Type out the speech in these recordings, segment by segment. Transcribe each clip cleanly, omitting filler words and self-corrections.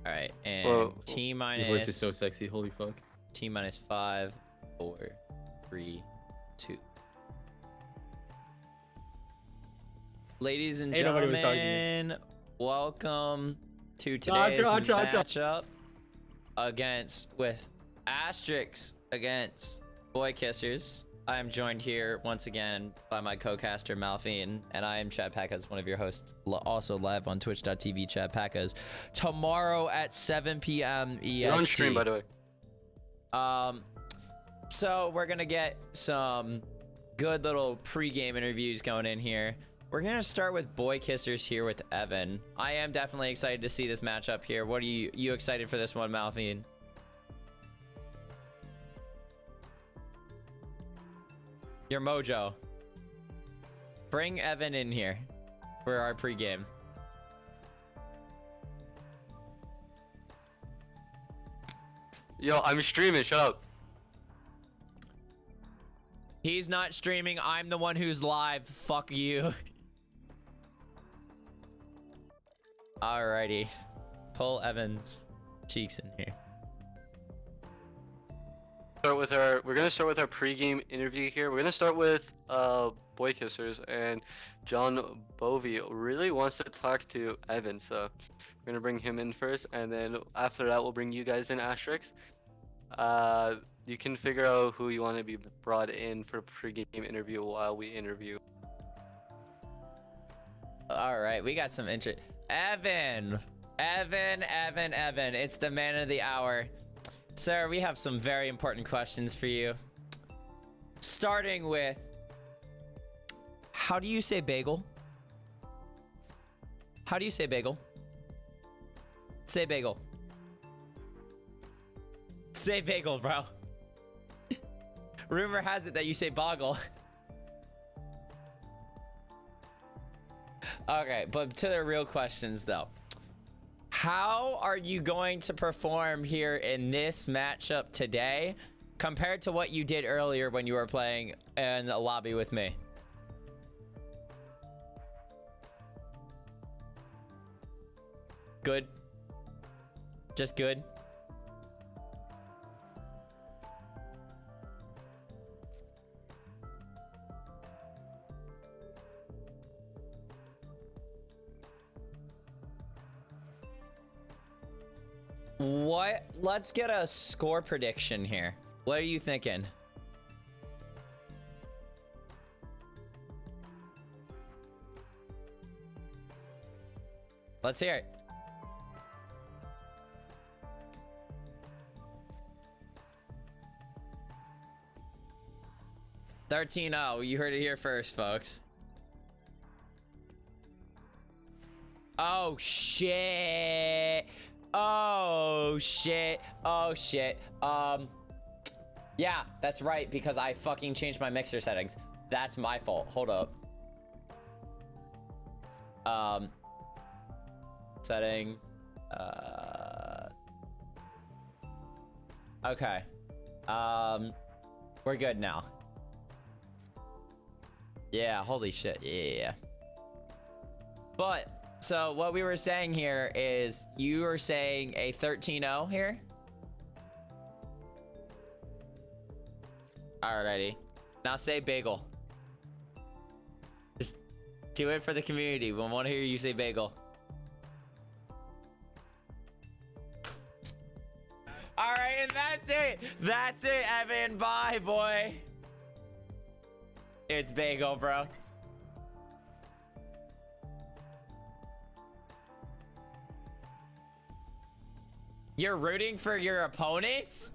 All right, and Whoa, T your minus. voice is so sexy. Holy fuck. T minus 5, 4, 3, 2. Ladies and Ain't nobody was talking to me. gentlemen, welcome to Nah, today's draw. matchup with Astrix against Boy Kissers. I am joined here once again by my co-caster Malphine, and I am Chad Packas, one of your hosts, also live on twitch.tv Chad Packas. Tomorrow at 7 p.m. EST. You're on stream, by the way. So we're gonna get some good little pre-game interviews going in here. We're gonna start with Boy Kissers here with Evan. I am definitely excited to see this matchup here. What are you excited for this one, Malphine? Your mojo. Bring Evan in here for our pre-game. Yo, I'm streaming. Shut up. He's not streaming. I'm the one who's live. Fuck you. Alrighty. Pull Evan's cheeks in here. We're gonna start with our pre-game interview here. We're gonna start with Boy Kissers, and John Bovey really wants to talk to Evan, so we're gonna bring him in first, and then after that we'll bring you guys in, Astrix. You can figure out who you want to be brought in for pre-game interview while we interview. All right, we got some interest. Evan. It's the man of the hour. Sir, we have some very important questions for you. Starting with, how do you say bagel? How do you say bagel? Say bagel. Say bagel, bro. Rumor has it that you say boggle. Okay, but to the real questions though. How are you going to perform here in this matchup today compared to what you did earlier when you were playing in the lobby with me? Good. Just good. What? Let's get a score prediction here. What are you thinking? Let's hear it. $13-0. You heard it here first, folks. Oh, shit. Oh shit. Yeah, that's right, because I fucking changed my mixer settings. That's my fault. Hold up. Settings. Okay. We're good now. Yeah, holy shit. Yeah. But so what we were saying here is you were saying a 13-0 here? Alrighty. Now say bagel. Just do it for the community. We want to hear you say bagel. Alright, and that's it. That's it, Evan. Bye, boy. It's bagel, bro. You're rooting for your opponents?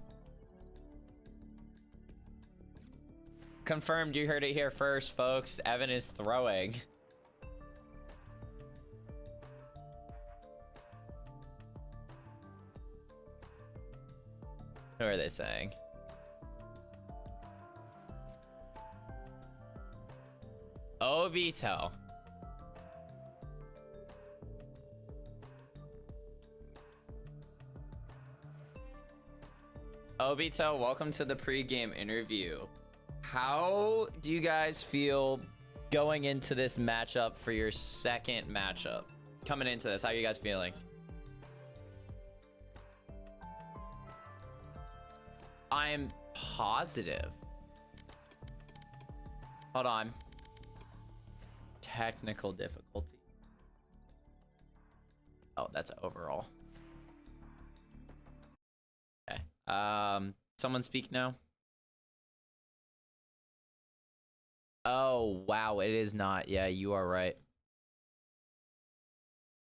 Confirmed, you heard it here first, folks. Evan is throwing. Who are they saying? Obito. Obito, welcome to the pre-game interview. How do you guys feel going into this matchup for your second matchup? Coming into this, how are you guys feeling? I'm positive. Hold on. Technical difficulty. Oh, that's overall. Okay. Someone speak now. Oh, wow, it is not. Yeah, you are right.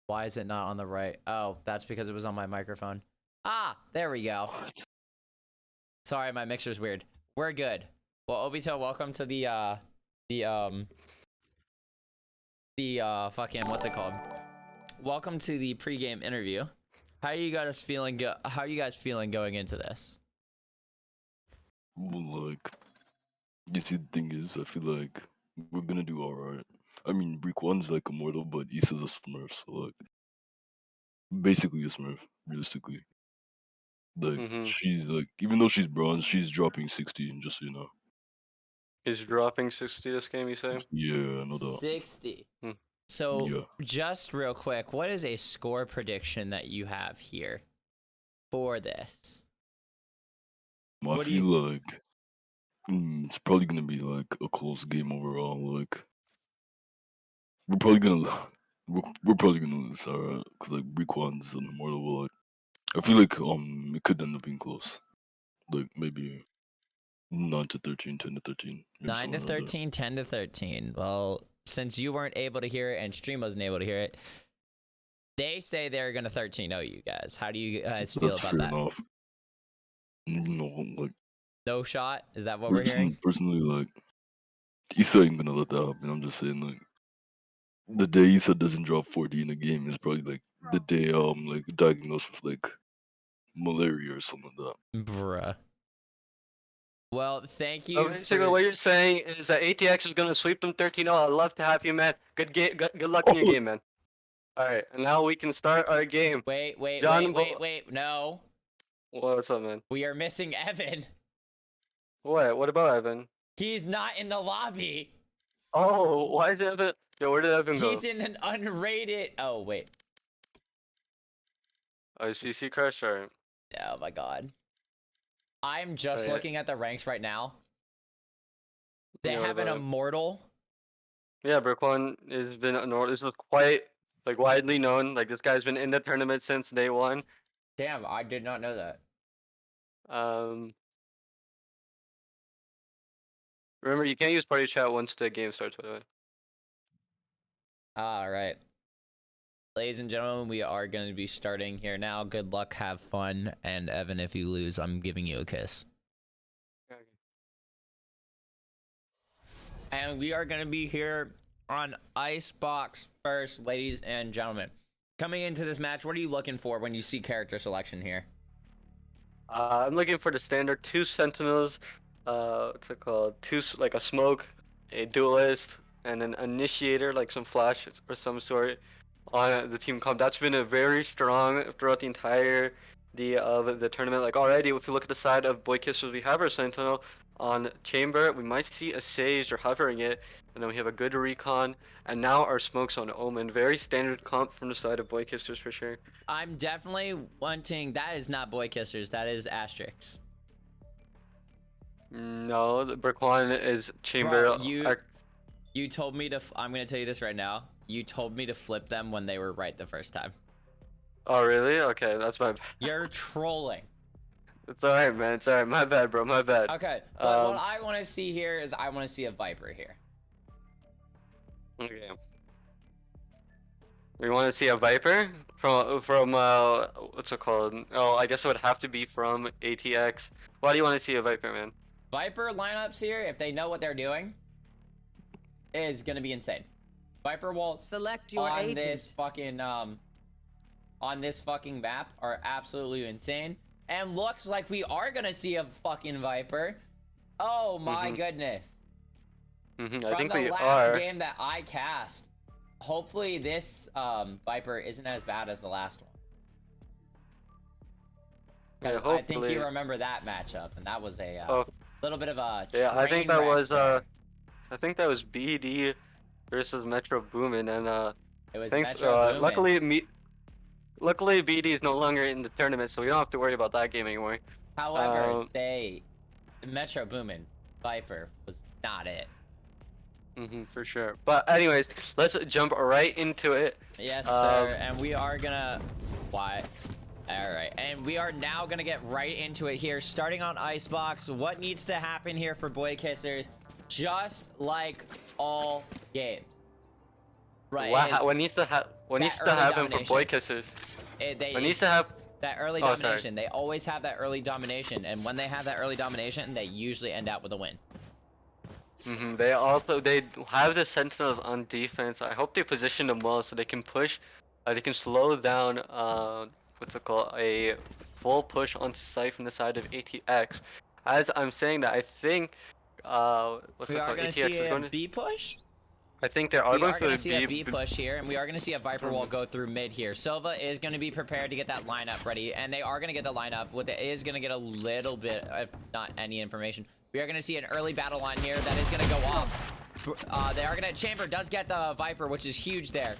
Why is it not on the right? Oh, that's because it was on my microphone. Ah, there we go. Sorry, my mixer's weird. We're good. Well, Obito, welcome to the fucking, what's it called? Welcome to the pregame interview. How are you guys feeling? How are you guys feeling going into this? Well, like, you see, the thing is, I feel like we're gonna do alright. I mean, Brick One's like immortal, but Issa's a Smurf, so like, basically a Smurf, realistically. Like, Mm-hmm. she's like, even though she's bronze, she's dropping 60, just so you know. He's dropping 60 this game, you say? Yeah, no doubt. 60. Hmm. So, Yeah. just real quick, what is a score prediction that you have here for this? I What do feel you- like it's probably gonna be like a close game overall. Like, we're probably gonna we're probably gonna lose, alright? Cause like Brick One's an immortal, but like, I feel like it could end up being close. Like maybe 9 to 13, 10 to 13. Maybe 9 to somewhere around there. 13, 10 to 13. Well, since you weren't able to hear it and Stream wasn't able to hear it, they say they're going to 13-0 you guys. How do you guys feel That's about fair that? enough. No, like No shot? Is that what we're hearing? personally, like Issa ain't gonna let that happen. I'm just saying, like the day Issa doesn't drop 40 in a game is probably like the day like diagnosed with like malaria or something like that. Bruh. Well, thank So you basically, for... what you're saying is that ATX is gonna sweep them 13-0. I'd love to have you, man. Good luck in your Oh, game, man. All right, and now we can start our game. Wait. John No. What's up, man? We are missing Evan. What? What about Evan? He's not in the lobby. Oh, why is Evan? Yo, where did Evan go? He's in an unrated... Oh, wait. Oh, his PC crashed. Alright. Oh, my God. I'm just Oh, yeah. looking at the ranks right now. They Yeah, what have an about him? immortal. Yeah, Brooklyn has been this was quite like widely known. Like this guy's been in the tournament since day one. Damn, I did not know that. Um, remember you can't use party chat once the game starts. By the way. All right. Ladies and gentlemen, we are going to be starting here now. Good luck, have fun, and Evan, if you lose, I'm giving you a kiss. Okay. And we are going to be here on Icebox first, ladies and gentlemen. Coming into this match, what are you looking for when you see character selection here? I'm looking for the standard 2 sentinels. What's it called? Like a smoke, a duelist, and an initiator, like some flash or some sort on the team comp. That's been a very strong throughout the entire of the tournament. Like already, if you look at the side of Boy Kissers, we have our sentinel on chamber. We might see a sage or hovering it, and then we have a good recon. And now our smokes on Omen. Very standard comp from the side of Boy Kissers for sure. I'm definitely wanting... That is not Boy Kissers. That is Astrix. No, the Brick-One is chamber. Bro, you told me to... I'm going to tell you this right now. You told me to flip them when they were right the first time. Oh, really? Okay, that's my bad. You're trolling. It's alright, man. It's alright. My bad, bro. My bad. Okay, but what I want to see here is I want to see a Viper here. Okay. We want to see a Viper from what's it called? Oh, I guess it would have to be from ATX. Why do you want to see a Viper, man? Viper lineups here, if they know what they're doing, is gonna be insane. Viper walls Select your on agent. this fucking map are absolutely insane. And looks like we are gonna see a fucking Viper. Oh my goodness. I From think the we last are. game that I cast, hopefully this Viper isn't as bad as the last one. Yeah, 'Cause I think hopefully. you remember that matchup, and that was a Oh, little bit of a yeah. I think train that wreck was there. I think that was BD versus Metro Boomin, and It was I think Metro Boomin. luckily BD is no longer in the tournament, so we don't have to worry about that game anymore. However, Metro Boomin Viper was not it. For sure. But anyways, let's jump right into it. Yes, sir. And we are gonna. Why? All right, and we are now gonna get right into it here. Starting on Icebox, what needs to happen here for Boy Kissers? Just like all games, right? Wow. What needs to happen for Boy Kissers? What needs to happen? That early domination. They always have that early domination, and when they have that early domination, they usually end up with a win. They have the sentinels on defense. I hope they position them well so they can push. They can slow down. What's it called? A full push onto site from the side of ATX. As I'm saying that, I think what's it called? ATX is going to B push. I think they are going for to see a B push here, and we are going to see a Viper wall go through mid here. Silva is going to be prepared to get that lineup ready, and they are going to get the lineup. What it is going to get a little bit, if not any information. We are going to see an early battle line here that is going to go off. They are going to. Chamber does get the Viper, which is huge there.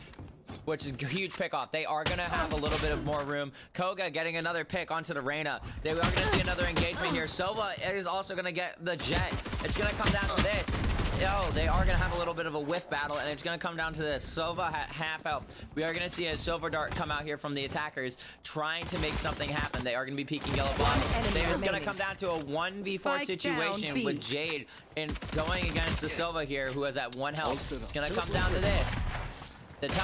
Which is a huge pick off. They are going to have a little bit of more room. Koga getting another pick onto the Reyna. They are going to see another engagement here. Silva is also going to get the Jet. It's going to come down to this. Yo, they are going to have a little bit of a whiff battle, and it's going to come down to this. Silva at half out. We are going to see a Silver Dart come out here from the attackers, trying to make something happen. They are going to be peeking yellow bomb. It's going to come down to a 1v4 situation with Jade and going against the Silva here, who is at 1 health. It's going to come down to this.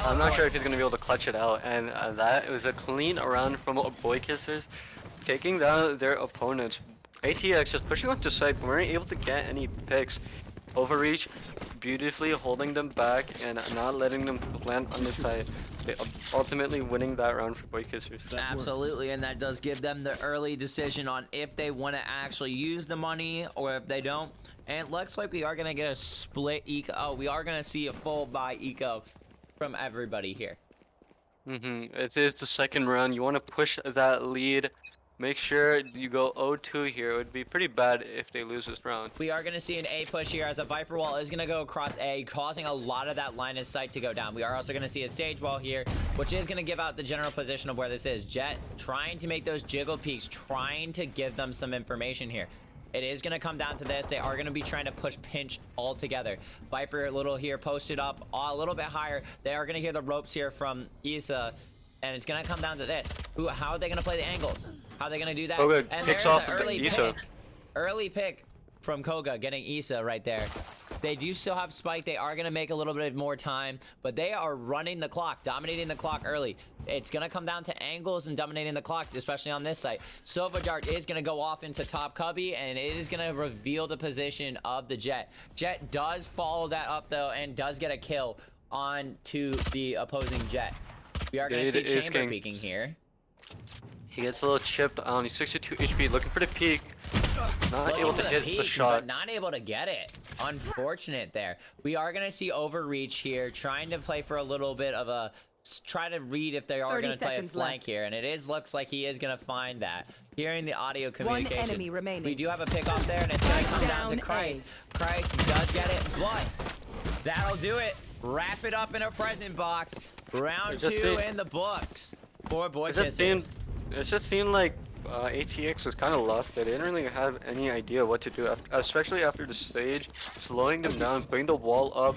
I'm not sure if he's going to be able to clutch it out, and that was a clean round from Boy Kissers, taking down their opponents. ATX just pushing onto site, but weren't able to get any picks. Overreach, beautifully holding them back and not letting them land on the side. They ultimately winning that round for Boy Kissers. Absolutely, and that does give them the early decision on if they want to actually use the money or if they don't. And it looks like we are going to get a split eco. Oh, we are going to see a full buy eco from everybody here. It is the second round. You want to push that lead. Make sure you go 0-2 here. It would be pretty bad if they lose this round. We are going to see an A push here as a Viper wall is going to go across A, causing a lot of that line of sight to go down. We are also going to see a Sage wall here, which is going to give out the general position of where this is. Jet trying to make those jiggle peaks, trying to give them some information here. It is going to come down to this. They are going to be trying to push pinch all together. Viper a little here posted up a little bit higher. They are going to hear the ropes here from Issa. And it's going to come down to this. How are they going to play the angles? How are they going to do that? Koga and picks off Issa. Early pick from Koga getting Issa right there. They do still have Spike. They are going to make a little bit more time. But they are running the clock, dominating the clock early. It's going to come down to angles and dominating the clock, especially on this site. Silva Dart is going to go off into top cubby, and it is going to reveal the position of the Jet. Jet does follow that up, though, and does get a kill onto the opposing Jet. We are going to see Chamber peeking here. He gets a little chipped on. He's 62 HP, looking for the peak. Not able to hit the shot. But not able to get it. Unfortunate there. We are going to see Overreach here, trying to play for a little bit of a... Try to read if they are going to play a flank here. And it looks like he is going to find that. Hearing the audio communication. One enemy remaining. We do have a pick off there, and it's going to come down to Christ. Christ does get it, but that'll do it. Wrap it up in a present box. Round 2 in the books for Boy Kissers. It just seemed like ATX was kind of lost. They didn't really have any idea what to do, especially after the stage, slowing them down, putting the wall up,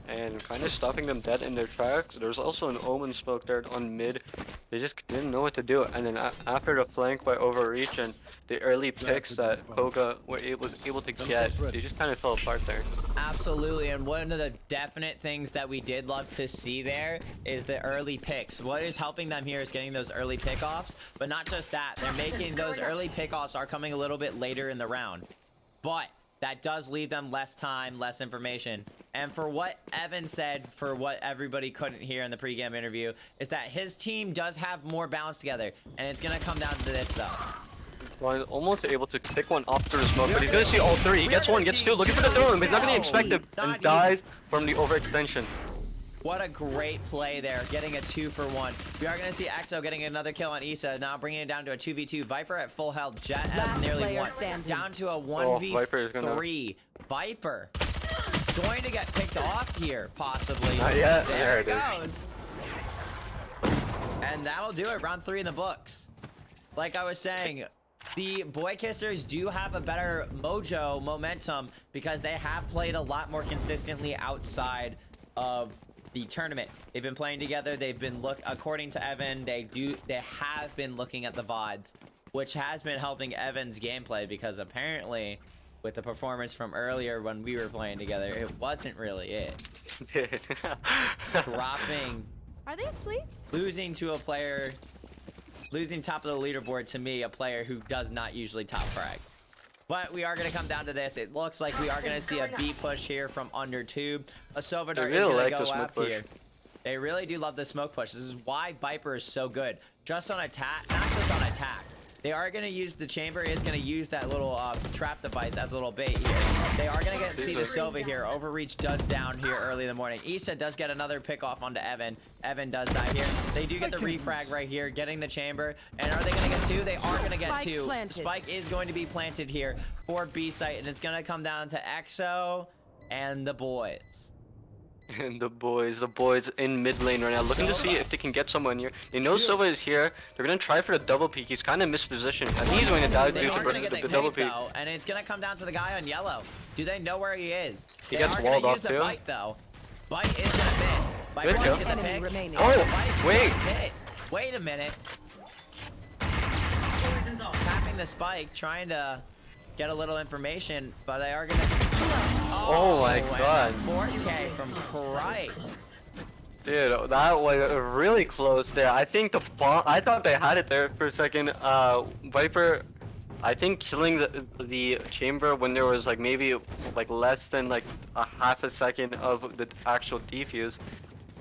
and kind of stopping them dead in their tracks. There's also an Omen smoke there on mid. They just didn't know what to do. And then after the flank by Overreach and the early picks that Koga was able to get, they just kind of fell apart there. Absolutely, and one of the definite things that we did love to see there is the early picks. What is helping them here is getting those early pickoffs, but not just that. They're making those early pickoffs are coming a little bit later in the round. But that does leave them less time, less information. And for what Evan said, for what everybody couldn't hear in the pregame interview, is that his team does have more balance together. And it's going to come down to this, though. Well, he's almost able to pick one off through the smoke, but he's going to see all three. He gets one, gets two, looking for the throw, but he's not going to expect it, and dies from the overextension. What a great play there, getting a 2-for-1. We are going to see Exo getting another kill on Issa, now bringing it down to a 2v2. Viper at full health, Jet at nearly 1. Down to a 1v3. Viper going to get picked off here, possibly. Not yet. There it goes. And that'll do it, round 3 in the books. Like I was saying, the Boy Kissers do have a better momentum, because they have played a lot more consistently outside of the tournament. They've been playing together. They've been according to Evan, they have been looking at the VODs, which has been helping Evan's gameplay, because apparently with the performance from earlier when we were playing together, it wasn't really it. Dropping. Are they asleep? Losing to a player, losing top of the leaderboard to me, a player who does not usually top frag. But we are going to come down to this. It looks like we are going to see a B push here from under tube. A Sova Dart is going to go out here. They really do love the smoke push. This is why Viper is so good. Just on attack, not just on attack. They are going to use, the chamber is going to use that little trap device as a little bait here. They are going to see the Sova here. Overreach does down here early in the morning. Issa does get another pick off onto Evan. Evan does die here. They do get the refrag right here, getting the chamber. And are they going to get two? They are going to get two. Spike is going to be planted here for B site, and it's going to come down to EXO and the boys. And the boys in mid lane right now, looking to see if they can get someone here. They know Sova is here. They're gonna try for the double peek. He's kind of mispositioned. I think he's going to die due to the double peek. Though, and it's gonna come down to the guy on yellow. Do they know where he is? He gets walled off too. Bite though. Bite is gonna miss. Bite Good kill. get the pick. Oh, wait. Wait a minute. Tapping the spike, trying to get a little information, but they are gonna. Oh my god. 4K from Christ. Dude, that was really close there. I think the bomb, I thought they had it there for a second. Viper, I think killing the chamber when there was like maybe like less than like a half a second of the actual defuse.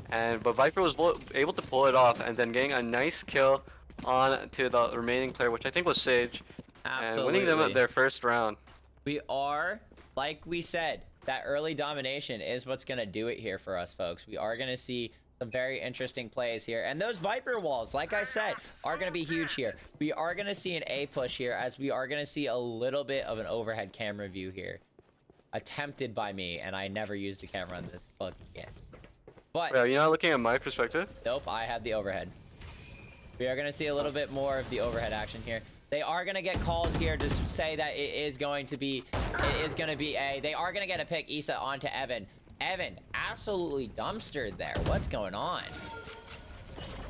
But Viper was able to pull it off and then getting a nice kill on to the remaining player, which I think was Sage. Absolutely. And winning them their first round. We are, like we said, that early domination is what's going to do it here for us, folks. We are going to see some very interesting plays here. And those Viper walls, like I said, are going to be huge here. We are going to see an A push here, as we are going to see a little bit of an overhead camera view here. Attempted by me, and I never used the camera on this clip again. But yeah, you're not looking at my perspective? Nope, I have the overhead. We are going to see a little bit more of the overhead action here. They are going to get calls here to say that it is going to be A. They are going to get a pick Issa onto Evan. Evan, absolutely dumpstered there. What's going on?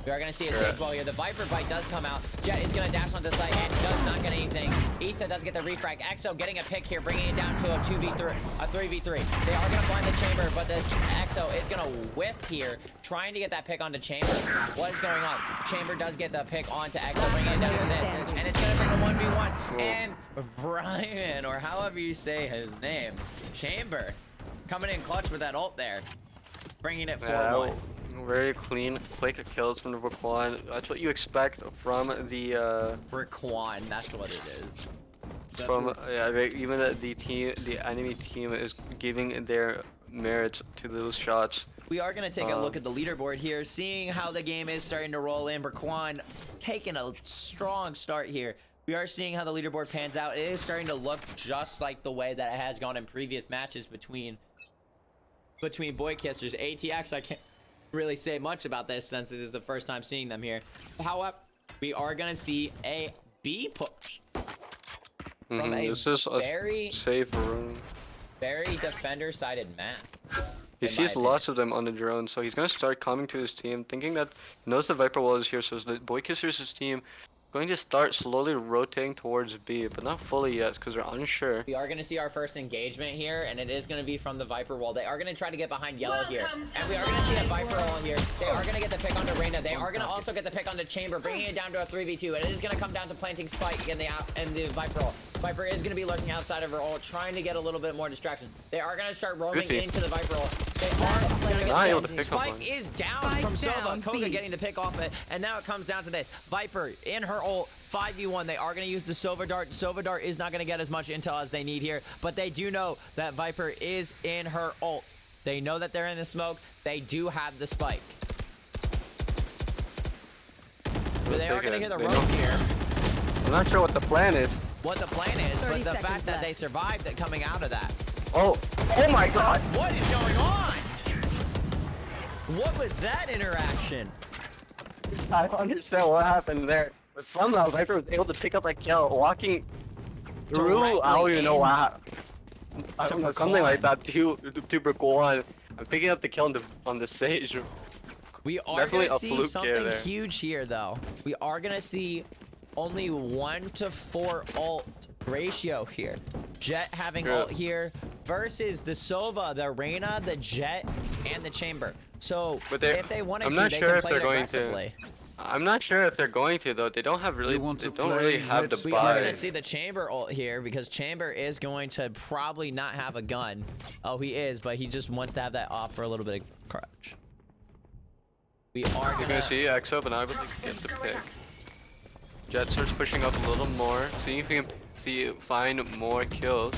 We are going to see a safe ball here. The Viper bite does come out. Jet is going to dash on the site and does not get anything. Issa does get the refrag. EXO getting a pick here, bringing it down to a 2v3, a 3v3. They are going to blind the chamber, but the EXO is going to whip here, trying to get that pick onto chamber. What is going on? Chamber does get the pick onto EXO, bringing it down to this, and it's going to bring a 1v1. And Brian, or however you say his name, Chamber, coming in clutch with that ult there, bringing it 4-1. Very clean, quick kills from the Raquan. That's what you expect from the Raquan. That's what it is. From even the enemy team is giving their merits to those shots. We are gonna take a look at the leaderboard here, seeing how the game is starting to roll in. Raquan taking a strong start here. We are seeing how the leaderboard pans out. It is starting to look just like the way that it has gone in previous matches between Boy Kissers. ATX, I can't really say much about this since this is the first time seeing them here. However, we are gonna see a B push from this is very safe room, very defender-sided map. He sees lots of them on the drone, so he's gonna start coming to his team, thinking that he knows the Viper wall is here, so the Boy Kissers' team going to start slowly rotating towards B, but not fully yet because they're unsure. We are going to see our first engagement here, and it is going to be from the Viper wall. They are going to try to get behind yellow here, and we are going to see a Viper wall here. They are going to get the pick onto Reyna. They are going to also get the pick onto Chamber, bringing it down to a 3v2, and it is going to come down to planting Spike in the Viper wall. Viper is going to be lurking outside of her ult, trying to get a little bit more distraction. They are going to start roaming into the Viper wall. They are going to get the Spike is down from Sova. Koga getting the pick off it, and now it comes down to this. Viper in her ult, 5v1. They are going to use the Sova Dart. Sova Dart is not going to get as much intel as they need here, but they do know that Viper is in her ult. They know that they're in the smoke. They do have the Spike. But they are going to hit the rope here. I'm not sure what the plan is. What the plan is, but the fact that they survived it coming out of that. Oh my god! What is going on? What was that interaction? I don't understand what happened there. But somehow Viper was able to pick up that kill, walking through. I don't even know how. I don't know, something like that to Brick 1. I'm picking up the kill on the Sage. We are Definitely gonna a see fluke something here there. huge here, though. We are gonna see only 1 to 4 ult ratio here. Jet having True. ult here versus the Sova, the Reyna, the Jet, and the Chamber. So But if they wanted I'm to, not they sure can if play they're it going to. aggressively. I'm not sure if they're going to though. They don't have really. You want They to don't really play? have the Let's We are gonna buys. see the Chamber ult here because Chamber is going to probably not have a gun. Oh, he is, but he just wants to have that off for a little bit of crutch. We are You're gonna see EXO, but not able to get the pick. Jet starts pushing up a little more, seeing if he can find more kills.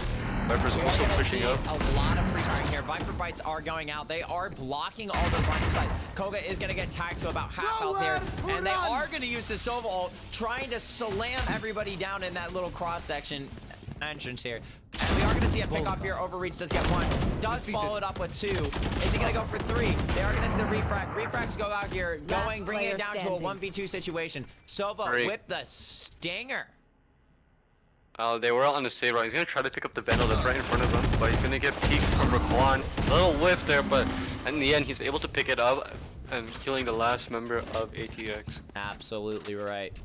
Viper's We're also gonna pushing see up. a lot of free firing here. Viper bites are going out. They are blocking all those lines of sight. Koga is gonna get tagged to about half health here, and they are gonna use the Sova ult, trying to slam everybody down in that little cross section entrance here. And we are gonna see a pick off here. Overreach does get 1. Does follow it up with 2. Is he gonna go for 3? They are gonna do the refrag. Refrags go out here, bringing it down to a 1v2 situation. Sova Great. with the stinger. They were on the save right. He's gonna try to pick up the Vandal that's right in front of him, but he's gonna get peeked from Raquan. A little whiff there, but in the end, he's able to pick it up and killing the last member of ATX. Absolutely right.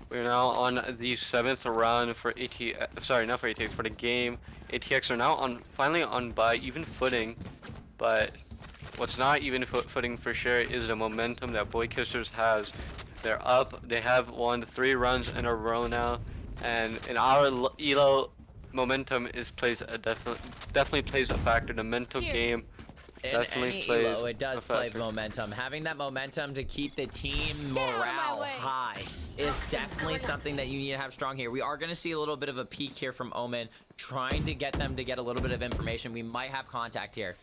We're now on the 7th round for ATX. Sorry, not for ATX, for the game. ATX are now finally on by even footing, but what's not even footing for sure is the momentum that Boy Kissers has. They're up. They have won 3 runs in a row now, and in our elo, momentum definitely plays a factor. The mental game In definitely any plays elo, it does a play factor. momentum. Having that momentum to keep the team morale high is definitely something that you need to have strong here. We are going to see a little bit of a peek here from Omen, trying to get them to get a little bit of information. We might have contact here,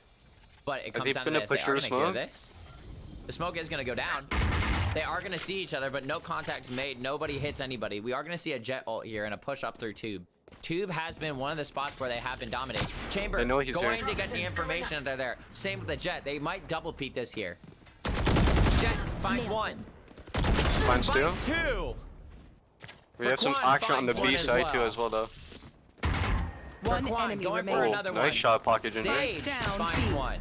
but it comes they down to gonna this. push They are through going to hear smoke? this. The smoke is going to go down. They are going to see each other, but no contact's made. Nobody hits anybody. We are going to see a Jet ult here and a push up through Tube. Tube has been one of the spots where they have been dominating. Chamber They know he's going there. to get the information that they're there. Same with the Jet. They might double peek this here. Jet finds 1. Finds 2. Finds 2. We have some Raquan action on the finds B one as side too well. as well though. One Raquan enemy going for remaining. another Nice one. shot pocket in there. Sage Down finds B. 1.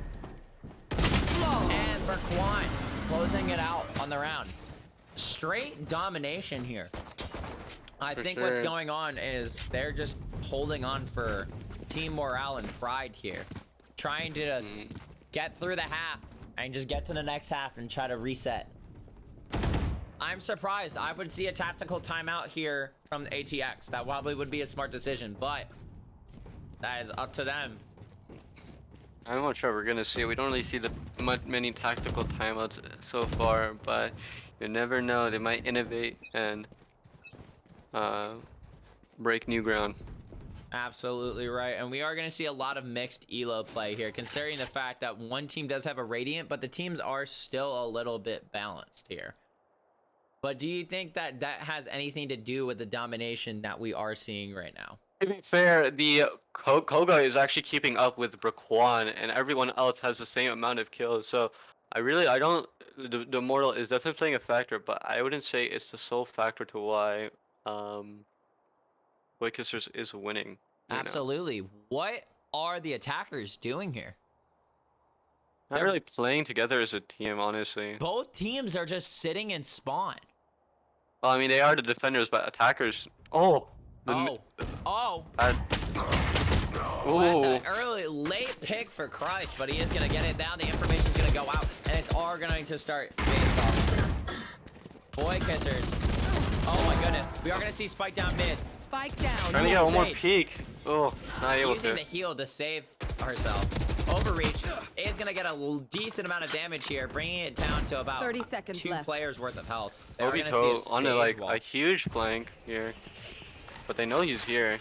And Raquan closing it out on the round. Straight domination here. I For think what's sure. going on is they're just holding on for team morale and pride here. Trying to just get through the half and just get to the next half and try to reset. I'm surprised. I would see a tactical timeout here from the ATX. That probably would be a smart decision, but that is up to them. I'm not sure we're gonna see. We don't really see many tactical timeouts so far, but you never know. They might innovate and break new ground. Absolutely right. And we are going to see a lot of mixed elo play here, considering the fact that one team does have a Radiant, but the teams are still a little bit balanced here. But do you think that that has anything to do with the domination that we are seeing right now? To be fair, the Koga is actually keeping up with Braquan, and everyone else has the same amount of kills. So I don't. The mortal is definitely playing a factor, but I wouldn't say it's the sole factor to why Boy Kissers is winning. right now. Absolutely. What are the attackers doing here? Not really playing together as a team, honestly. Both teams are just sitting in spawn. Well, I mean, they are the defenders, but attackers. Oh. Oh. That, Well, ooh. that's an late pick for Christ, but he is going to get it down. The information's going to go out, and it's all going to start based off. Boy Kissers. Oh my goodness. We are going to see Spike down mid. Spike down. Trying to get one more Sage. peek. Oh, not able Using to. the heal to save herself. Overreach is going to get a decent amount of damage here, bringing it down to about 30 seconds 2 left. players worth of health. They're going to Obito see a on a, Sage like wall. a huge flank here, but they know he's here.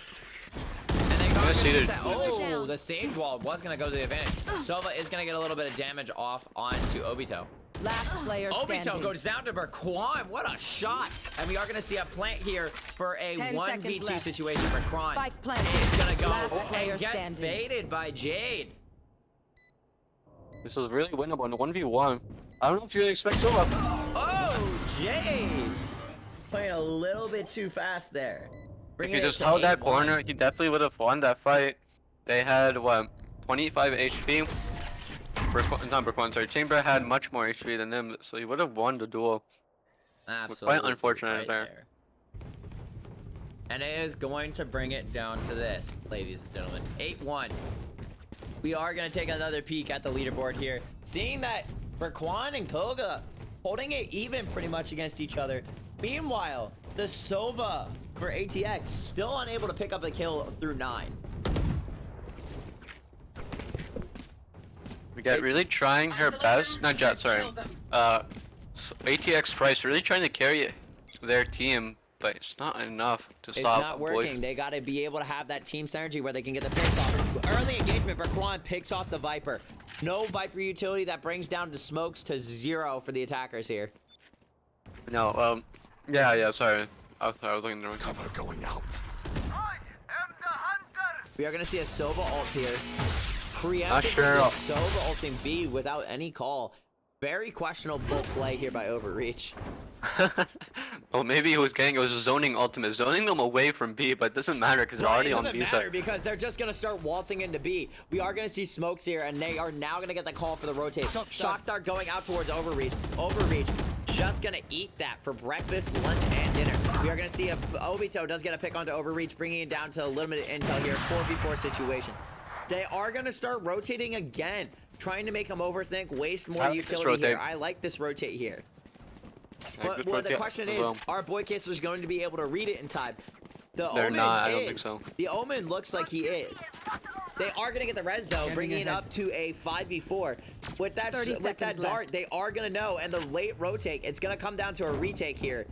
And they gonna see the- oh, the Sage wall was going to go to the advantage. Sova is going to get a little bit of damage off onto Obito. Last player Obito standing. goes down to Berquan. What a shot. And we are going to see a plant here for a 10 seconds 1v2 left. situation. Berquan Spike planted. is going to go Last player and get standing. faded by Jade. This is really winnable in 1v1. I don't know if you expect so much. Oh, Jade. playing a little bit too fast there. If Bringing he it just to held that 8-1. corner, he definitely would have won that fight. They had what, 25 HP. Not Braquan, sorry. Chamber had much more HP than him, so he would have won the duel. Absolutely. Quite unfortunate right there. And it is going to bring it down to this, ladies and gentlemen. 8-1. We are going to take another peek at the leaderboard here. Seeing that Braquan and Koga holding it even pretty much against each other. Meanwhile, the Sova for ATX still unable to pick up a kill through 9. We got really trying her best. Not Jet, sorry. ATX Price really trying to carry their team, but it's not enough to It's stop. not working. They got to be able to have that team synergy where they can get the picks off. Early engagement, Braquan picks off the Viper. No Viper utility. That brings down the smokes to 0 for the attackers here. No, yeah, sorry. I was looking at the wrong. Cover going out. We are going to see a Sova ult here. Preemptively, Not sure. Sova ulting B without any call. Very questionable play here by Overreach. Well, maybe it was zoning ultimate, zoning them away from B, but it doesn't matter because they're already It on doesn't B matter side. because they're just going to start waltzing into B. We are going to see smokes here, and they are now going to get the call for the rotate. Shock dart going out towards Overreach. Overreach just going to eat that for breakfast, lunch, and dinner. We are going to see if Obito does get a pick onto Overreach, bringing it down to limited intel here. 4v4 situation. They are going to start rotating again, trying to make him overthink, waste more I like this utility here. rotate. I like this rotate here. Yeah, But good well, the rotate question as is, well. are Boy Kissers going to be able to read it in time? The They're Omen not, I is. don't think so. The Omen looks like he is. They are going to get the res though, bringing it up to a 5v4. With that 30 dart, seconds left. they are going to know, and the late rotate, it's going to come down to a retake here.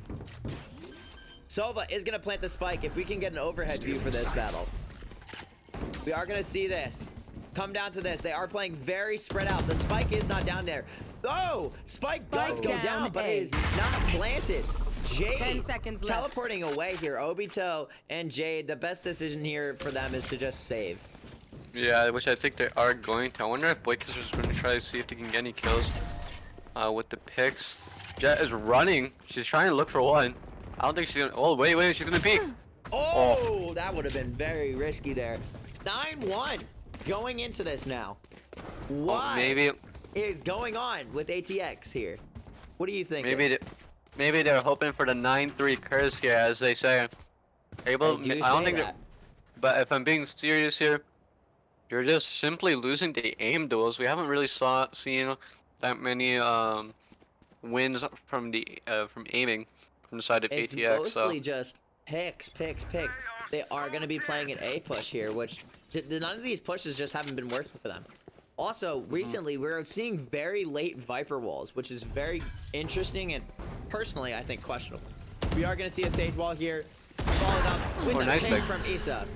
Sova is going to plant the spike if we can get an overhead view for this battle. We are going to see this. Come down to this. They are playing very spread out. The spike is not down there. Oh! Spike does go down down, but A. it is not planted. 10 Jade seconds left. teleporting away here. Obito and Jade, the best decision here for them is to just save. Yeah, which I think they are going to. I wonder if Boy Kissers is going to try to see if they can get any kills with the picks. Jet is running. She's trying to look for one. I don't think she's gonna. Oh, wait, she's gonna peek. Oh, that would have been very risky there. 9-1 going into this now. What Maybe is going on with ATX here? What do you think? maybe they're hoping for the 9-3 curse here, as they say. I don't think that. But if I'm being serious here, you're just simply losing the aim duels. We haven't really seen that many wins from aiming from the side of It's ATX. mostly just picks. They are going to be playing an A push here, which none of these pushes just haven't been working for them. Also, recently we're seeing very late Viper walls, which is very interesting and personally I think questionable. We are going to see a stage wall here, followed up with a nice pick pick. from Issa.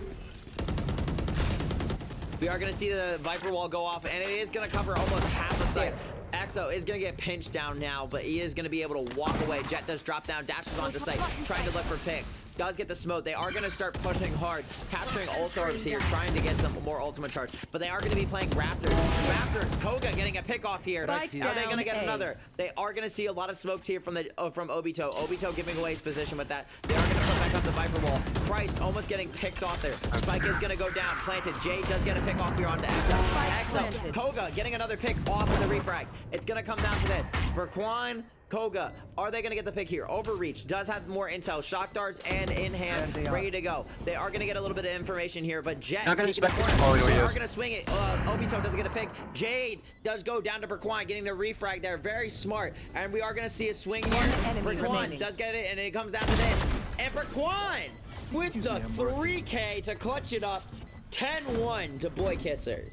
We are going to see the Viper wall go off, and it is going to cover almost half the site. Exo is going to get pinched down now, but he is going to be able to walk away. Jet does drop down, dashes onto site, trying to look for pick. Does get the smoke. They are going to start pushing hard, capturing ult orbs here, trying to get some more ultimate charge. But they are going to be playing Raptors. Raptors, Koga getting a pick off here. Spike Are they going to down get A. another? They are going to see a lot of smokes here from Obito. Obito giving away his position with that. They are going to put back up the Viper wall. Christ almost getting picked off there. Spike is going to go down. Planted. Jade does get a pick off here onto Exo. Exo, planted. Koga getting another pick off of the refrag. It's going to come down to this. Braquan, Koga, are they going to get the pick here? Overreach does have more intel. Shock darts and in hand, ready to go. They are going to get a little bit of information here, but Jet, Not gonna peeking the expect corner. it. Oh, They yes. are going to swing it. Obito doesn't get a pick. Jade does go down to Braquan, getting the refrag there. Very smart. And we are going to see a swing here. enemy Braquan remaining. does get it, and it comes down to this. And Braquan with the 3K to clutch it up. 10-1 to Boy Kissers.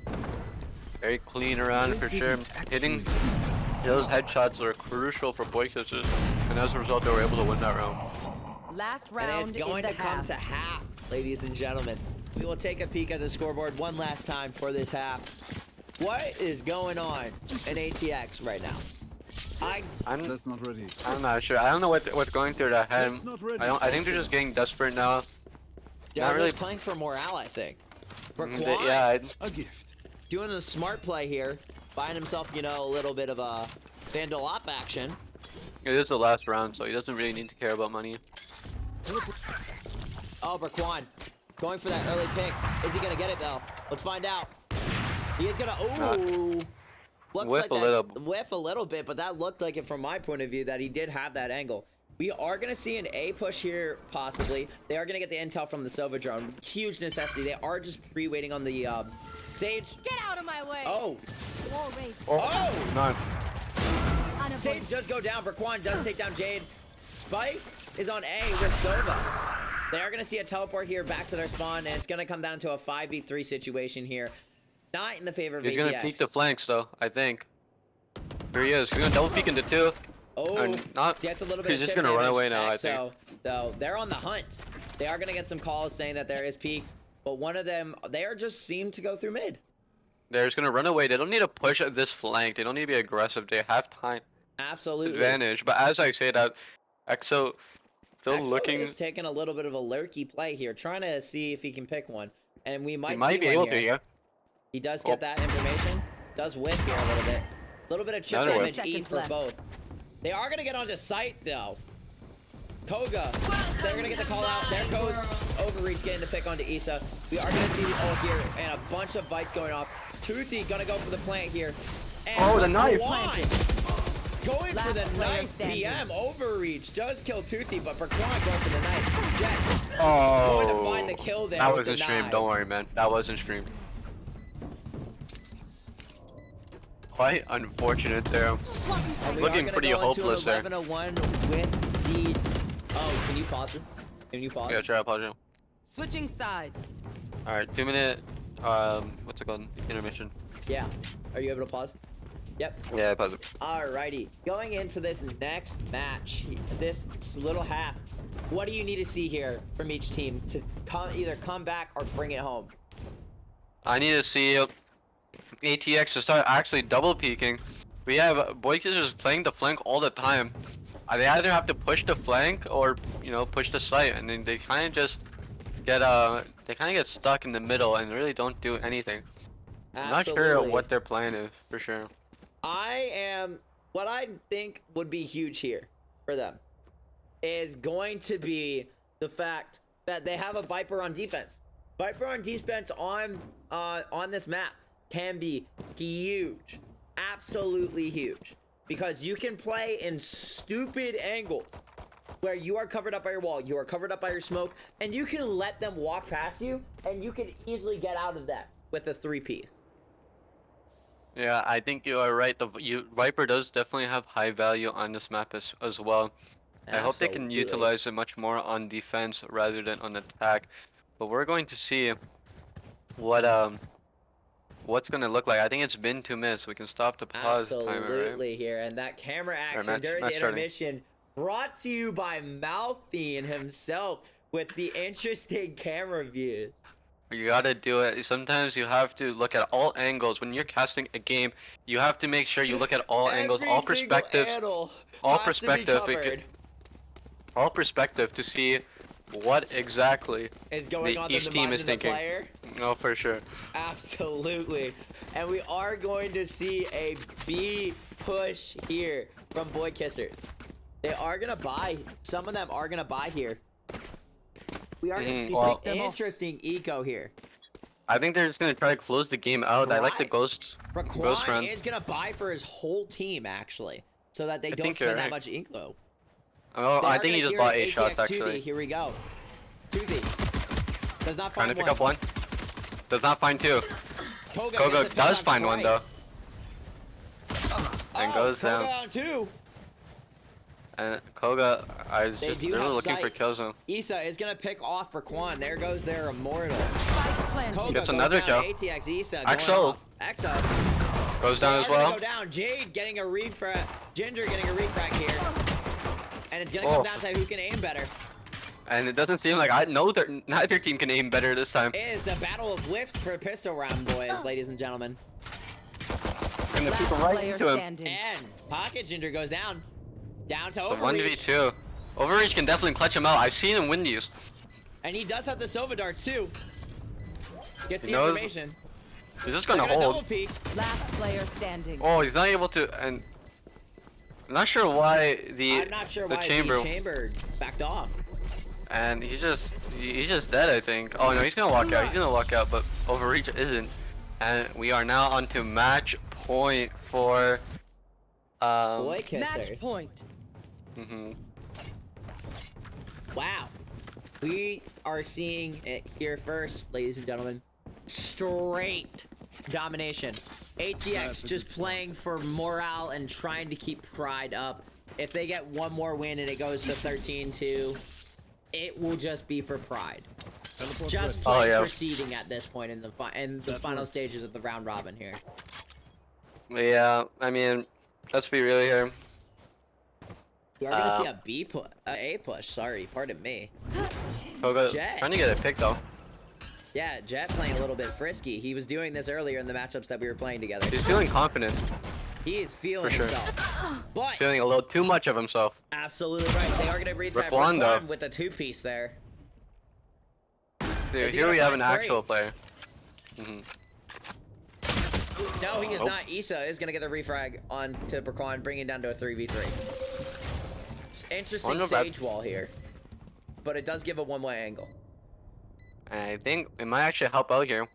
Very clean around for sure. Hitting those headshots are crucial for Boy Kissers, and as a result, they were able to win that round. Last And round it's going in to the come half. to half, ladies and gentlemen. We will take a peek at the scoreboard one last time for this half. What is going on in ATX right now? That's not ready. I'm not sure. I don't know what's going through their head. That's not ready. I think they're just getting desperate now. They're Not really- just playing for morale, I think. Mm, Braquan yeah, A gift. doing the smart play here, buying himself, a little bit of a Vandal op action. It is the last round, so he doesn't really need to care about money. Oh, Braquan. Going for that early pick. Is he gonna get it though? Let's find out. He is gonna. Ooh. Looks Whiff like a that, little. whiff a little bit, but that looked like it from my point of view that he did have that angle. We are gonna see an A push here, possibly. They are gonna get the intel from the Sova drone. Huge necessity. They are just pre-waiting on the Sage. Get out of my way. Oh. Wall raised. Oh. No. Sage does go down. Braquan does take down Jade. Spike is on A with Sova. They are going to see a teleport here back to their spawn, and it's going to come down to a 5v3 situation here. Not in the favor of He's ATX. gonna peek the flanks though, I think. Here he is. He's gonna double peek into 2. Oh, Not. gets a little bit He's of just chip gonna run damage. away now, I think. So they're on the hunt. They are going to get some calls saying that there is peaks, but one of them, they are just seem to go through mid. They're just gonna run away. They don't need to push at this flank. They don't need to be aggressive. They have time Absolutely. advantage. But as I say that, EXO still Axel looking. is taking a little bit of a lurky play here, trying to see if he can pick one, and we He might might see be one able here. to, yeah. He does get that information. Does whiff here a little bit. A little bit of chip Another whiff. damage E 10 seconds for left. both. They are going to get onto site, though. Koga. They're going to get the call out. There goes Overreach getting the pick onto Issa. We are going to see the ult here and a bunch of bites going off. Toothy going to go for the plant here. And Oh, the knife. Going for the Last player knife. standing. PM. Overreach does kill Toothy, but Braquan going for the knife. Jet Oh. going to find the kill there. That with wasn't the streamed. knife. Don't worry, man. That wasn't streamed. Quite unfortunate there. And we are Looking gonna pretty go into hopeless there. an 11-1 with the. Oh, can you pause it? Can you pause? Yeah, try to pause it. Switching sides. All right, 2-minute. What's it called? Intermission. Yeah. Are you able to pause? Yep. Yeah, pause it. Alrighty. Going into this next match, this little half, what do you need to see here from each team to either come back or bring it home? I need to see ATX to start actually double peeking. We have Boykis just playing the flank all the time. They either have to push the flank or push the site, and then they kind of just get stuck in the middle and really don't do anything. I'm not sure Absolutely. what their plan is for sure. What I think would be huge here for them is going to be the fact that they have a Viper on defense. Viper on defense on this map can be huge, absolutely huge, because you can play in stupid angles where you are covered up by your wall, you are covered up by your smoke, and you can let them walk past you, and you can easily get out of that with a 3-piece. Yeah, I think you are right. Viper does definitely have high value on this map as well. I hope they can Absolutely. utilize it much more on defense rather than on attack. But we're going to see what's gonna look like. I think it's been 2 minutes. We can stop the pause timer, right? Absolutely here, and that camera action match- during match the starting. intermission brought to you by Malphine himself with the interesting camera views. You gotta do it. Sometimes you have to look at all angles. When you're casting a game, you have to make sure you look at all angles, Every all single perspectives, angle all has to be perspective. covered. All perspective to see what exactly Is going on in each the team mind is of the thinking. player. No, for sure. Absolutely. And we are going to see a B push here from Boy Kissers. They are going to buy. Some of them are going to buy here. We are going to see well- some interesting eco here. I think they're just gonna try to close the game out. I like the Right. ghost Raquan run. is going to buy for his whole team, actually, so that they don't think you're spend that right. much eco. Oh, They I are think he gonna just hear bought ATX 8 shots 2D. actually. Here we go. 2D. Does not Trying to find pick up one. Does not find 2. Koga Koga gets a does touch find on one though. twice. And Oh, goes Koga down. on 2. And Koga, They do they're have looking for sight. kills though. Issa is gonna pick off Braquan. There goes their immortal. Spike planted. Koga Gets goes another down. kill. ATX Issa going Exo. off. Exo. Goes down as They are gonna well. Go down. Jade getting a refract. Ginger getting a refract here. And it's gonna Oh. come down to who can aim better. And it doesn't seem like I know that neither team can aim better this time. It is the battle of whiffs for pistol round, boys, ladies and gentlemen. And the Last people right player into him. standing. And Pocket Ginger goes down. Down to The Overreach. 1v2. Overreach can definitely clutch him out. I've seen him win these. And he does have the Sova darts too. Gets He the knows- information. He's just They're gonna double hold. peek. Last player standing. Oh, he's not able to. And I'm not sure why I'm not sure why chamber the chamber backed off. and he's just dead, I think. Oh no, he's gonna walk out. He's gonna walk out, but Overreach isn't. And we are now on to match point for Boy kissers. Match point. Wow. We are seeing it here first, ladies and gentlemen. Straight domination. ATX just playing for morale and trying to keep pride up. If they get one more win and it goes to 13-2, it will just be for pride. Just proceeding at this point in the final stages of the round robin here. Yeah, I mean, let's be real here. We are gonna see a A push. Sorry, pardon me. Jet. Trying to get a pick though. Yeah, Jet playing a little bit frisky. He was doing this earlier in the matchups that we were playing together. He's feeling confident. He is feeling himself. But feeling a little too much of himself. Absolutely right. They are gonna read that Reflando with a 2-piece there. Dude, here we have an actual player. No, he is not. Issa is gonna get the refrag on to Braquan, bringing it down to a 3v3. Interesting stage wall here, but it does give a one-way angle. And I think it might actually help out here.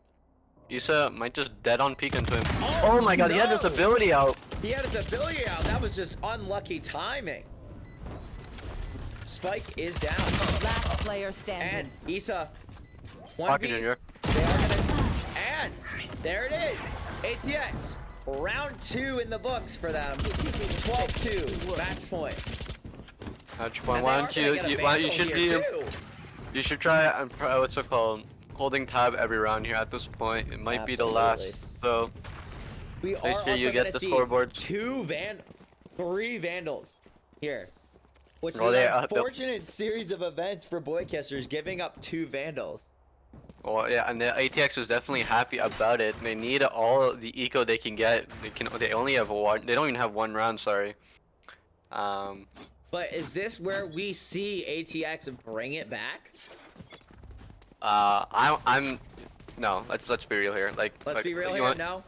Issa might just dead on peek into him. Oh my god, he had his ability out. He had his ability out. That was just unlucky timing. Spike is down. Last player standing. And Issa. Pocket Junior. And there it is. ATX. Round 2 in the books for them. 12-2. Match point. Match point. Why you should try what's it called? Holding tab every round here at this point. It might be the last. So we are make sure you get the scoreboards. 3 Vandals here. Which is an unfortunate series of events for Boy Kissers, giving up 2 Vandals. Well, yeah, and the ATX was definitely happy about it. They need all the eco they can get. They only have one. They don't even have one round. Sorry. But is this where we see ATX bring it back? No. Let's be real here. Let's be real here. No.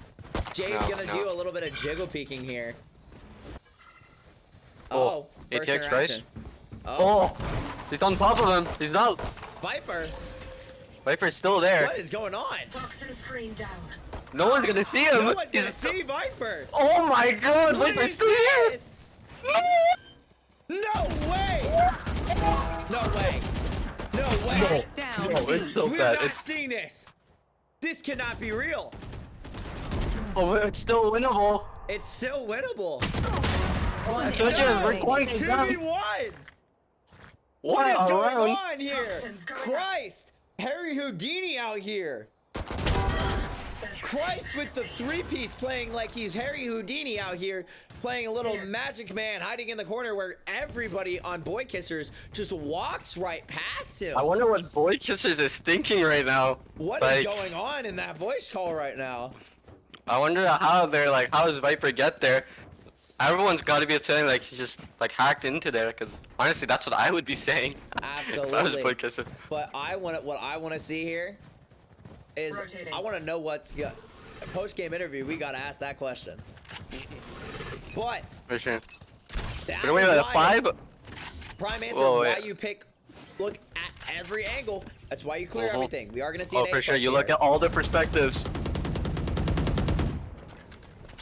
Jade's gonna do a little bit of jiggle peeking here. Oh. ATX Rice. Oh. He's on top of him. He's out. Viper's still there. What is going on? Toxin screen down. No one's gonna see him. No one's gonna see Viper. Oh my god, Viper's still here. No way! No way! No way! No, it's so We're bad. not seeing this. This cannot be real. Oh, it's still winnable. It's still winnable. So we're going to 2v1. What is going on here? Christ! Harry Houdini out here. Christ with the 3-piece playing like he's Harry Houdini out here, playing a little magic man hiding in the corner where everybody on Boy Kissers just walks right past him. I wonder what Boy Kissers is thinking right now. What is going on in that voice call right now? I wonder how does Viper get there? Everyone's got to be saying like he just hacked into there, because honestly that's what I would be saying. Absolutely. If I was Boy Kisser. But what I want to see here is I want to know what's post-game interview. We got to ask that question. But for sure. That wait, is 5? Prime answer why you look at every angle. That's why you clear everything. We are gonna see. For sure. You look at all the perspectives.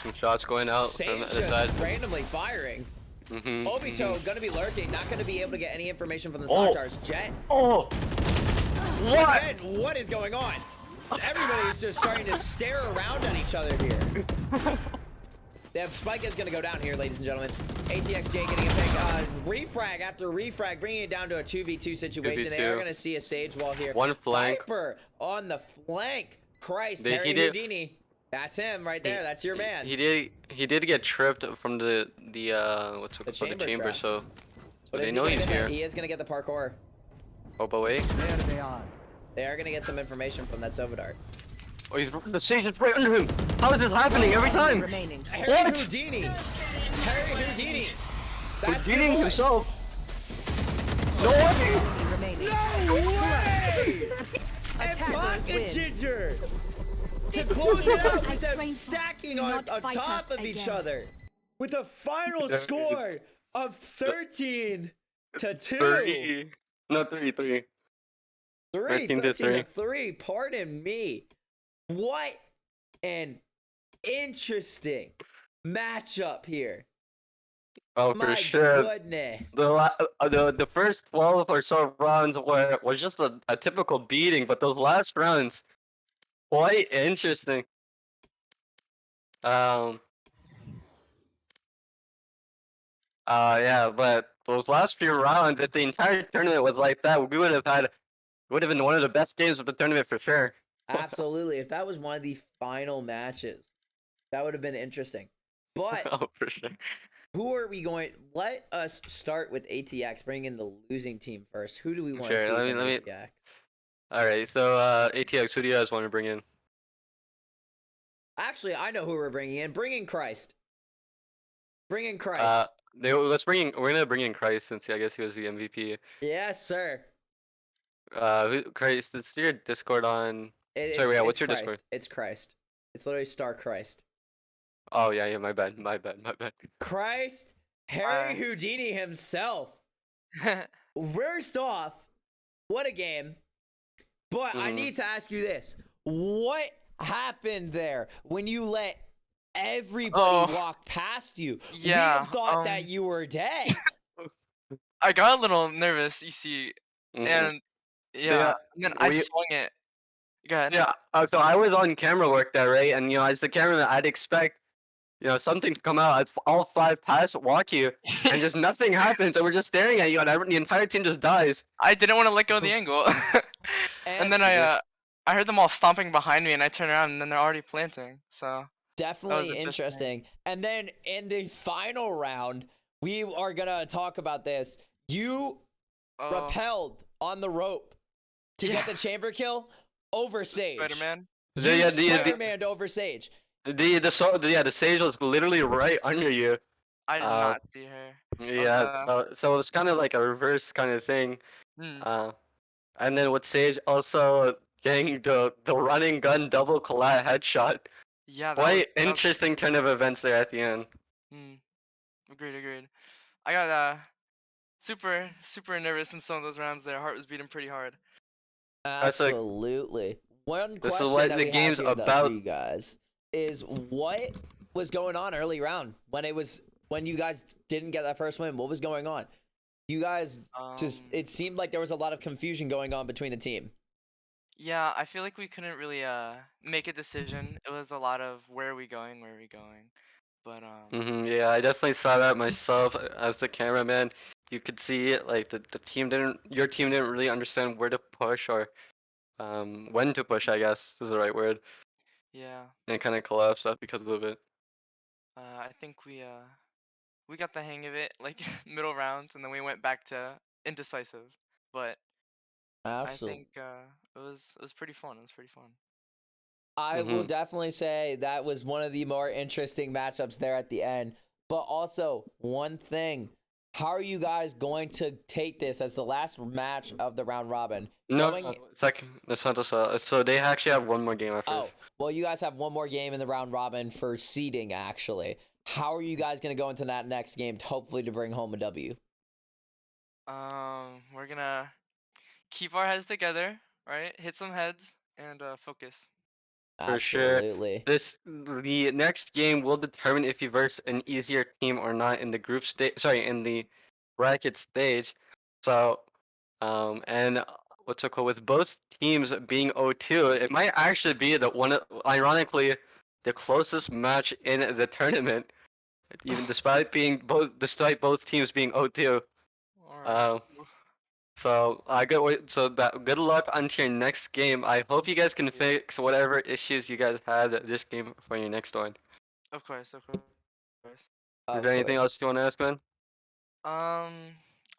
Some shots going out from the side. Randomly firing. Obito gonna be lurking, not gonna be able to get any information from the Sartars. Jet. Oh. What? Again, what is going on? Everybody is just starting to stare around at each other here. Spike is gonna go down here, ladies and gentlemen. ATXJ getting a big refrag after refrag, bringing it down to a 2v2 situation. 2v2. They are gonna see a Sage wall here. One flank. Viper on the flank. Christ, Harry Houdini. That's him right there. That's your man. He did get tripped from the what's it called, the chamber. So they know he's here. He is gonna get the parkour. Oh, but wait. There they are. They are gonna get some information from that Sovadart. Oh, the Sage is right under him. How is this happening every time? Harry Houdini. Harry Houdini. That's Houdini himself. No way. No way. And Pocket Ginger to close it out with them stacking on top of each other. with a final There it is. score of 13-2. 3. No, 3. 13 to 3. 13-3. Pardon me. What an interesting matchup here. Oh, My for sure. goodness. The first 12 or so rounds were just a typical beating, but those last rounds, quite interesting. Yeah, but those last few rounds, if the entire tournament was like that, we would have been one of the best games of the tournament for sure. Absolutely. If that was one of the final matches, that would have been interesting. But Oh, for sure. who are we going? Let us start with ATX. Bring in the losing team first. Who do we want to Sure, see let me- from let me- ATX? All right, so ATX, who do you guys want to bring in? Actually, I know who we're bringing in. Bring in Christ. Bring in Christ. We're gonna bring in Christ since I guess he was the MVP. Yes, sir. Christ, it's your Discord on. It's, Sorry, yeah, what's it's your Christ. Discord? It's Christ. It's literally Star Christ. Oh yeah, my bad. Christ, Harry Houdini himself. First off, what a game. But I need to ask you this. What happened there when you let everybody walk past you? Yeah, We have thought that you were dead. I got a little nervous, you see, and Yeah, and then I we- swung it. Go ahead. Yeah, so I was on camera work there, right? And as the cameraman, I'd expect something to come out as all 5 pass walk you, and just nothing happens, and we're just staring at you, and the entire team just dies. I didn't want to let go of the angle, and then I heard them all stomping behind me, and I turned around, and then they're already planting. So Definitely interesting. interesting. And then in the final round, we are going to talk about this. You repelled on the rope to get the chamber kill over Sage. Spider-Man. You Spider-Man over Sage. The sage was literally right under you. I did not see her. Yeah, so it was kind of like a reverse kind of thing. And then with Sage also getting the running gun double collat headshot. Yeah, Quite interesting turn of events there at the end. Agreed. I got super nervous in some of those rounds there. Heart was beating pretty hard. Absolutely. One This is question what that the we game's have here, though, about. for you guys is what was going on early round when you guys didn't get that first win. What was going on? You guys it seemed like there was a lot of confusion going on between the team. Yeah, I feel like we couldn't really make a decision. It was a lot of where are we going? But Yeah, I definitely saw that myself as the cameraman. You could see it, like your team didn't really understand where to push or when to push, I guess is the right word. yeah, And it kind of collapsed up because of it. I think we got the hang of it, like middle rounds, and then we went back to indecisive. But Absolutely. I think it was pretty fun. It was pretty fun. I will definitely say that was one of the more interesting matchups there at the end. But also, one thing. How are you guys going to take this as the last match of the round robin? No, second. That's not so they actually have one more game after this. Well, you guys have one more game in the round robin for seeding, actually. How are you guys going to go into that next game, hopefully to bring home a W? We're gonna keep our heads together, right? Hit some heads and focus. For Absolutely. sure. The next game will determine if you verse an easier team or not in the group stage. Sorry, in the bracket stage. So, and what's it called? With both teams being 0-2, it might actually be ironically, the closest match in the tournament, even despite both teams being 0-2. Alright. So good luck onto your next game. I hope you guys can fix whatever issues you guys had this game for your next one. Of course. Is there anything else you want to ask, man? I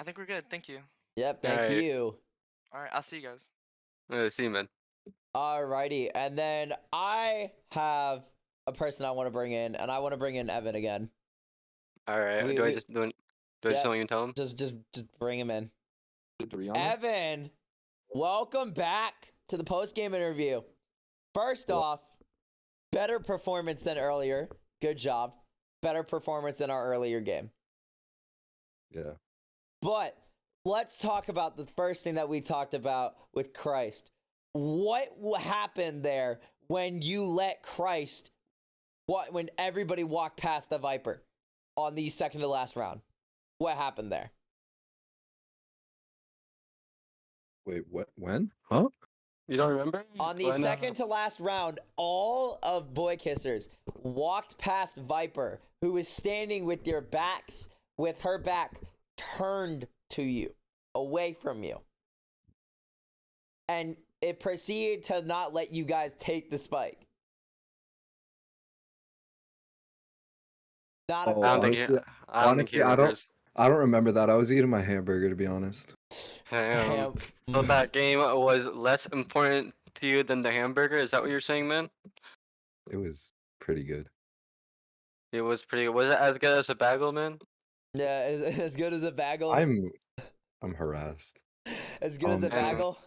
think we're good. Thank you. Yep, thank you. Alright, I'll see you guys. See you, man. Alrighty, and then I have a person I want to bring in, and I want to bring in Evan again. All right. Do I just want you to tell him? Just bring him in. Evan, welcome back to the post-game interview. First off, better performance than earlier. Good job. better performance than our earlier game. Yeah. But let's talk about the first thing that we talked about with Christ. What happened there when you let Christ, when everybody walked past the Viper on the second to last round? What happened there? Wait, what? When? Huh? You don't remember? On the When, second to last round, all of Boy Kissers walked past Viper, who was standing with her back turned to you, away from you. And it proceeded to not let you guys take the spike. Not a Oh, I don't clue. think honestly, he, I don't think he remembers. I don't remember that. I was eating my hamburger, to be honest. So Mm. that game was less important to you than the hamburger? Is that what you're saying, man? It was pretty good. It was pretty good. Was it as good as a bagel, man? Yeah, as good as a bagel. I'm harassed. As good as a And bagel.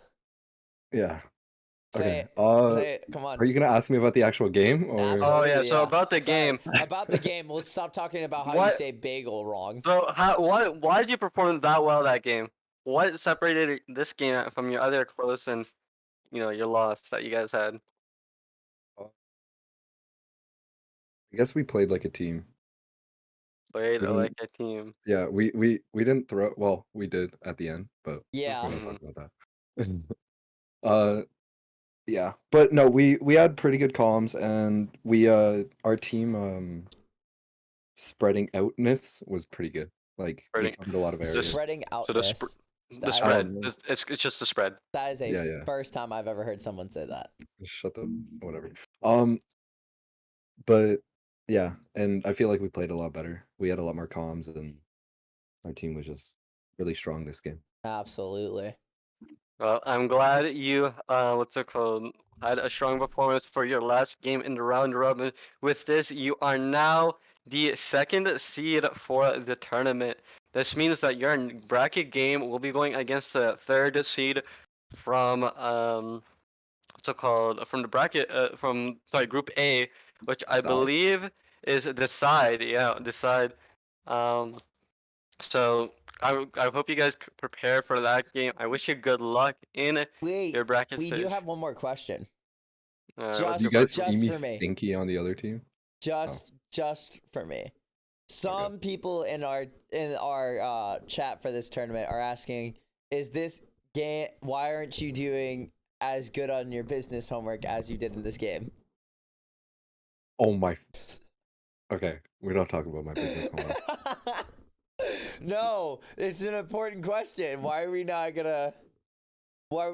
yeah. Say Okay. it. Say it. Come on. Are you gonna ask me about the actual game or? Absolutely. Oh yeah. So Yeah. about the Say game, it. About the game. Let's stop talking about how you What- say bagel wrong. so why did you perform that well that game? What separated this game from your other close and your loss that you guys had? I guess we played like a team. Played We like didn't. a team. Yeah, we didn't throw. Well, we did at the end, but Yeah. we don't Mhm. talk about that. Yeah, but no, we had pretty good comms, and we our team spreading outness was pretty good. Like we Spreading- covered a lot of areas. Spreading So the outness. the I- spread. Um, It's just the spread. That is a Yeah. first time I've ever heard someone say that. Shut the whatever. But yeah, and I feel like we played a lot better. We had a lot more comms, and our team was just really strong this game. Absolutely. Well, I'm glad you what's it called? Had a strong performance for your last game in the round robin. With this, you are now the second seed for the tournament. This means that your bracket game will be going against the third seed from what's it called? From the bracket from Group A, which I Side? believe is Decide. Yeah, Decide. Um, so I hope you guys prepare for that game. I wish you good luck in Wait, your bracket we stage. do have one more question. What's Just- You your guys question? see me for me. stinky on the other team? Just for me. Some people in our chat for this tournament are asking, is this game, why aren't you doing as good on your business homework as you did in this game? Oh my. Okay, we don't talk about my business homework. No, it's an important question. Why aren't you gonna Well,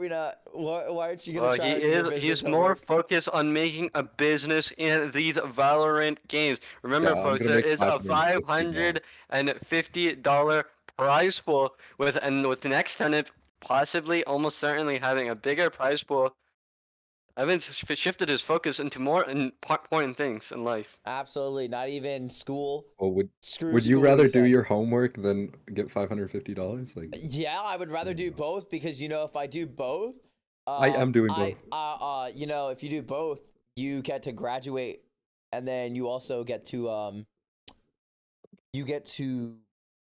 try on your business he's more homework? focused on making a business in these Valorant games. Remember, Yeah, I'm folks, gonna there make is a $550. $550 prize pool with the next tournament possibly almost certainly having a bigger prize pool. Evans shifted his focus into more important things in life. Absolutely, not even school. Well, Screw would you school, rather he do said. your homework than get $550? Like, Yeah, I would rather do both because if I do both, I am doing if you do both, you get to graduate, and then you also get to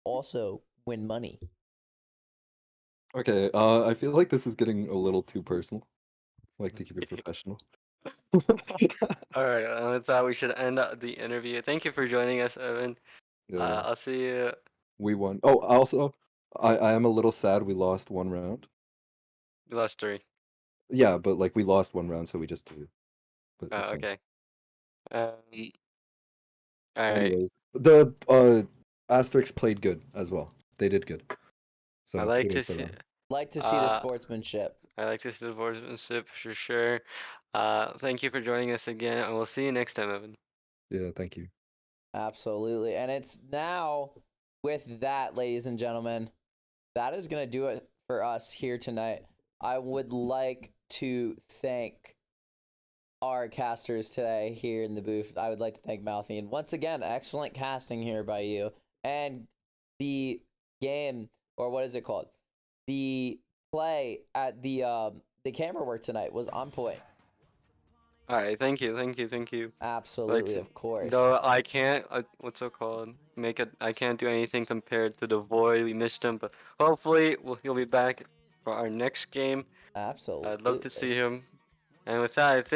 also win money. okay, I feel like this is getting a little too personal. I like to keep it professional. All right, I thought we should end the interview. Thank you for joining us, Evan. Yeah, I'll see you. we won. Oh, also, I am a little sad we lost one round. You lost 3. Yeah, but like we lost one round, so we just did. But Oh, it's fine. okay. All right. Anyways, the Astrix played good as well. They did good. So I like to kudos to see. them. Like to see the Uh, sportsmanship. I like to see the sportsmanship for sure. Thank you for joining us again, and we'll see you next time, Evan. Yeah, thank you. Absolutely. And it's now with that, ladies and gentlemen, that is going to do it for us here tonight. I would like to thank our casters today here in the booth. I would like to thank Malthian. Once again, excellent casting here by you. And the game, or what is it called? The play at the camera work tonight was on point. All right, thank you, thank you, thank you. Absolutely, of course. Though I can't, what's it called? I can't do anything compared to the Void. We missed him, but hopefully he'll be back for our next game. I'd love to Absolutely. see him. And with that, I think.